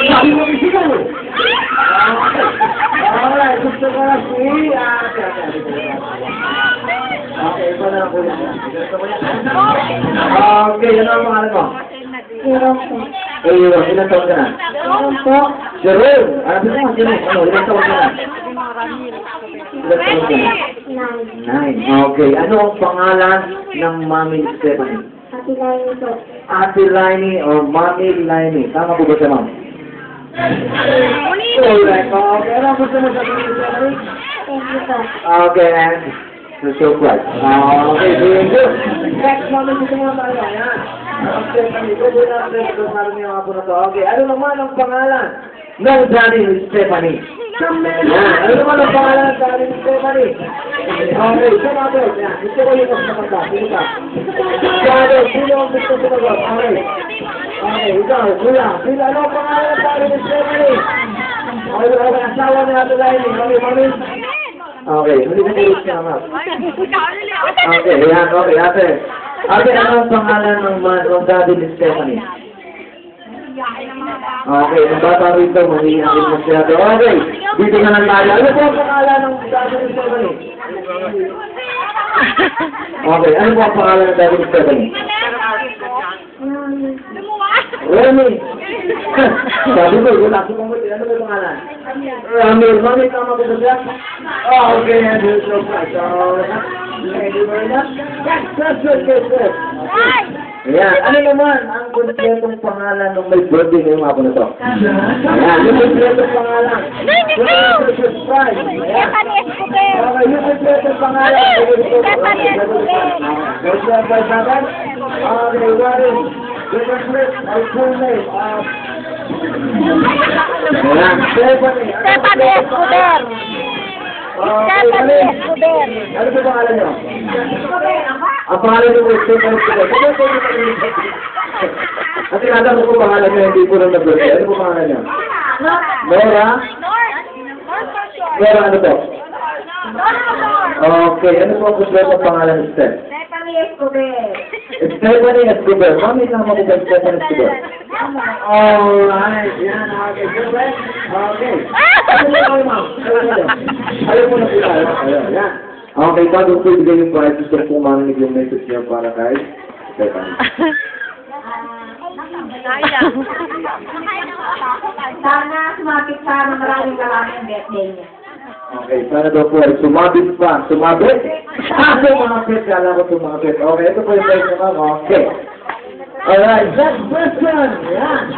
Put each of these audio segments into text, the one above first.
Sabi mo isigaw eh. Alright, gusto ko na si okay, iba na lang po yan. Gusto ko yan. Okay, ano ang pangalan mo? Jerome. Ilan taon ka na? Jerome. Ano mo? Jerome. Ano? Ilan taon ka na? Ilan taon ka na? 9. Okay. Ano ang pangalan ng Mami Stephanie? Ate Lainey or Mami Lainey. Tama po ba siya, ma'am? Alright. Okay. Ano ang gusto mo sabihin sa Stephanie? Okay, and the show price. Okay, very good. Next, Mami, gusto mo tayo. Ayan. Stephanie, go na okay, ano naman ang pangalan ng daddy ni Stephanie? Ano naman ang pangalan ng daddy ni Stephanie? Okay, sama ko. Gusto ko yung magkakanta. Sino ka? Sino ang gusto ko mag-up? Okay, ikaw, kuya. Ano ang pangalan ng daddy ni Stephanie? Okay, asawa na natin lain. Mami. Okay, hindi na kayo siya, ma'am. Okay, yan, okay, ate. Ate, ano ang pangalan ng daddy ni Stephanie? Okay, ang bata rito, mangyayari masyado. Okay, dito na lang tayo. Ano po ang pangalan ng daddy ni Stephanie? Okay, ano po ang pangalan ng daddy ni Stephanie? Remy. Sabi ko, wala ko kung ano ba pangalan? Ramil. Mami, tama ko ba siya? Okay, and here's your prize. Thank you very much. That's good. Ayan, ano naman ang kompletong pangalan ng may birthday ngayong hapon na to? Ayan, yung kompletong pangalan. Stephanie Escobar. Okay, yung kompletong pangalan. Stephanie Escobar. There's your prize natin. Okay, what is our full name? Ayan, Stephanie. Stephanie Escobar. Stephanie Escobar. Ano ba pangalan nyo? Ang pangalan nyo po, Stephanie Escobar. Ang tinatanong ko pangalan nyo, hindi ko lang nag-birthday. Ano po pangalan nyo? Nora? Nora, ano po? Okay, ano po ang gusto pangalan ni Steph? Stephanie Escobar. Stephanie Escobar. Mami, tama ko ba Stephanie Escobar? Alright, yan, okay. Okay. Alam mo na po tayo. Yan. Okay, bago po ibigay yung prize, gusto ko marinig yung message niya para kay Stephanie. Sana sumapit sa maraming birthday niya. Okay, sana daw po ay sumabit pa. Sumabit? Sumabit. Kala ko sumabit. Okay, ito po yung prize niya, ma'am. Okay. Alright, next question. Yan.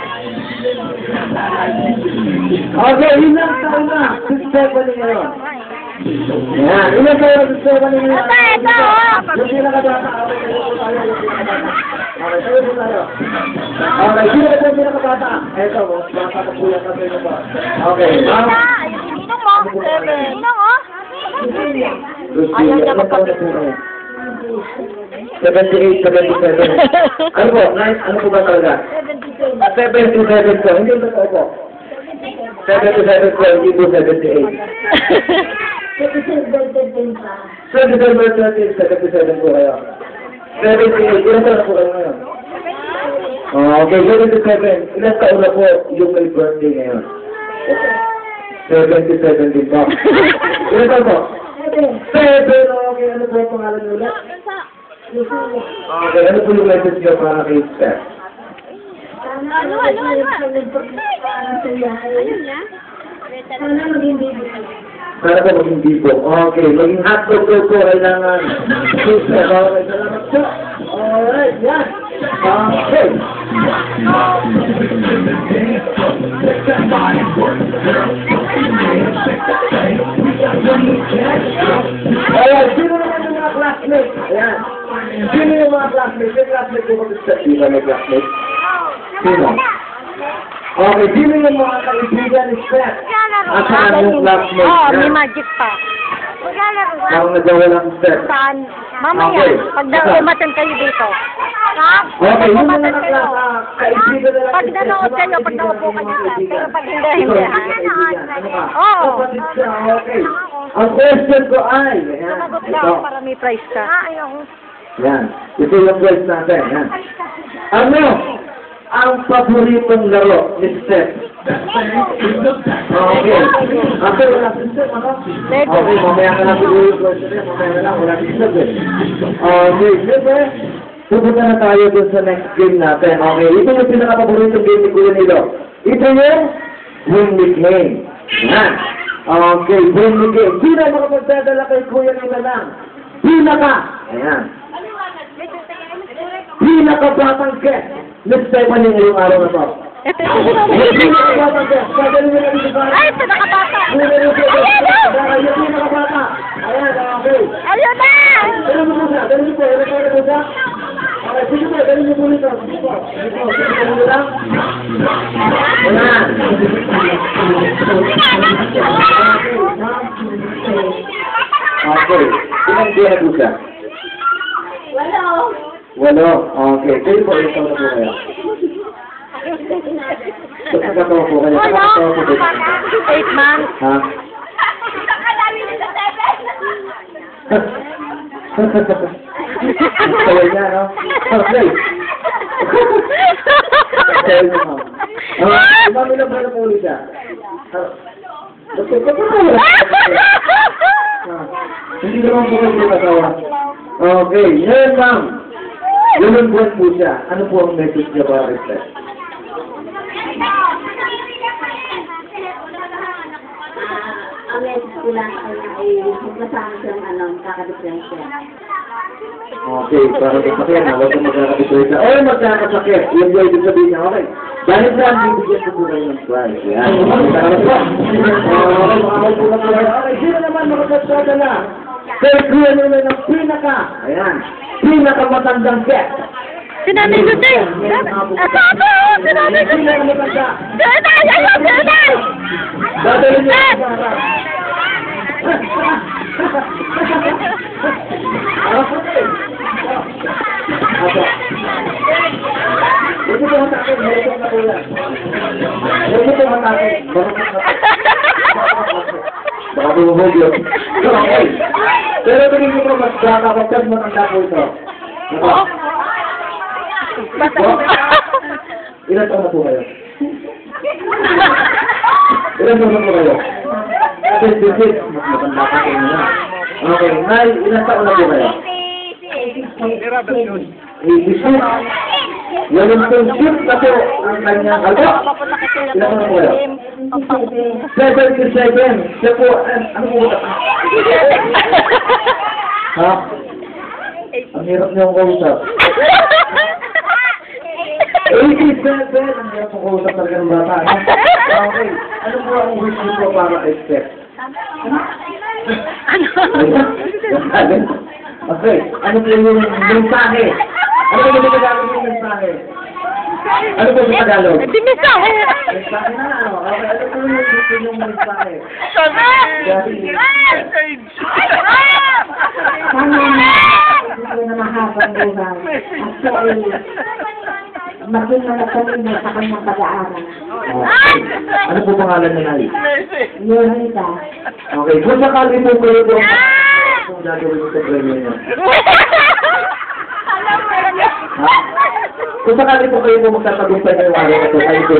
Okay, ilang taon na si Stephanie ngayon? Yan, ilang taon na si Stephanie ngayon? Yung pinakabata. Okay, tayo po tayo. Okay, sino ka yung pinakabata? Eto, bata ko po yan kasi ito ba? Okay, ma'am. Ayaw niya magpapit. 78, 77. Ano po? Nice. Ano po ba talaga? 77 po. Hindi ba po? 77 po. Hindi po 78. 77 po kayo. 78. Ilan taon na po kayo ngayon? Okay, 77. Ilan taon na po yung may birthday ngayon? 77 din po. Ilan taon po? 7. Okay, ano po ang pangalan nyo ulit? Okay, ano po yung message nyo para kay Steph? Ano? Sana po maging bibo. Okay, maging hotdog po kailangan. Okay, salamat po. Alright, yan. Okay. Alright, sino naman yung mga classmates? Ayan. Sino yung mga classmates? Yung classmates ko mag-step. Di ba may classmates? Sino? Okay, sino yung mga kaibigan ni Steph? At saan yung classmates? Oo, may magic pa. Ang nagawa ng Steph. Saan? Mamaya, pag umatan kayo dito. Okay, yung mga kaibigan na lang. Pag nanood kayo, pag naupo kayo dito. Pero pag hindi. Oo. Okay. Ang question ko ay, Sanagot ka ako para may prize ka. yan. Ito yung prize natin. Yan. Ano ang paboritong laro ni Steph? Okay. Okay, wala si Steph, ano? Okay, mamaya ka lang siguro yung question niya. Mamaya na lang, wala si Steph eh. Okay, siyempre, pupunta na tayo dun sa next game natin. Okay, ito yung pinaka-paboritong game ni Kuya Nilo. Ito yung Win the Game. Yan. Okay, Win the Game. Sino ang makapagdadala kay Kuya Nilo lang? Pinaka! Ayan. Pinaka-batang guest. Miss Stephanie ngayong araw na to. Ito yung Pinaka-batang guest. Dadalhin mo na dito sa... Ay, ito nakabata! Ayun Ayun! yung pinaka-bata. Ayan, okay. Ayun na! Dalhin mo po siya. Dalhin mo po. Dalhin mo siya. Okay, sige po. Dalhin mo po nito. Sige po. Sige po. Sige po lang. Ayan. Okay. Ilang dia na po siya? Walo. Okay. Kayo po, ito na po kayo. Nagkakatawa po kayo. Nagkakatawa po kayo. 8 months. Ha? Kaya niya, no? Okay. Kaya niya, ma'am. Ma'am, ilang ba na po ulit siya? Hindi naman po kayo nakasawa. Okay. Ngayon, ma'am. Ilang buwan po siya. Ano po ang message niya para rin siya? Ang message ko lang ay magkasama siyang kakadepresya. Okay, para kasakit na, huwag kang magkakabituloy o magkakasakit. Yun yung ibig sabihin niya, okay. Dahil saan, bibigyan ko po kayo ng prize. Yan. Okay, sino naman makapagdadala? Kaya kuya nila ng pinaka, ayan, pinaka-matandang guest. Sinanay ko tayo! Asama! Sinanay ko tayo! Sinanay! Ayun! Sinanay! Dadalhin niyo sa Huwag ito matakin, meron na kuya. Huwag ito matakin. Baka bumubog yun. Okay. Pero tingin ko mas kakapagkas matanda po ito. Ilan taon na po kayo? Ilan taon na po kayo? 26. Mas matanda pa kayo na. Okay. Nay, ilan taon na po kayo? 86. Yan yung shift na po ang kanyang kalbo. Ilan taon na po kayo? 77. Siya po, ano po ba? Ha? Ang hirap niyo ang kausap. 87! Ang hirap ang kausap talaga ng bata. Okay. Ano po ang wish niyo po para kay Steph? Okay. Ano po yung mensahe? Ano po yung Tagalog yung mensahe? Ano po yung Tagalog? Di mensahe! Mensahe na ano? Okay. Ano po yung gusto yung mensahe? Sana! Sana na mahabang buhay. At ay maging manatalino sa kanyang pag-aaral. Okay. Ano po pangalan niya, Nali? Yorita. Okay. Kung sakali po kayo po kung gagawin ko sa premyo niya. Ha? Kung sakali po kayo po magtatagumpay ngayong araw na ito, kayo po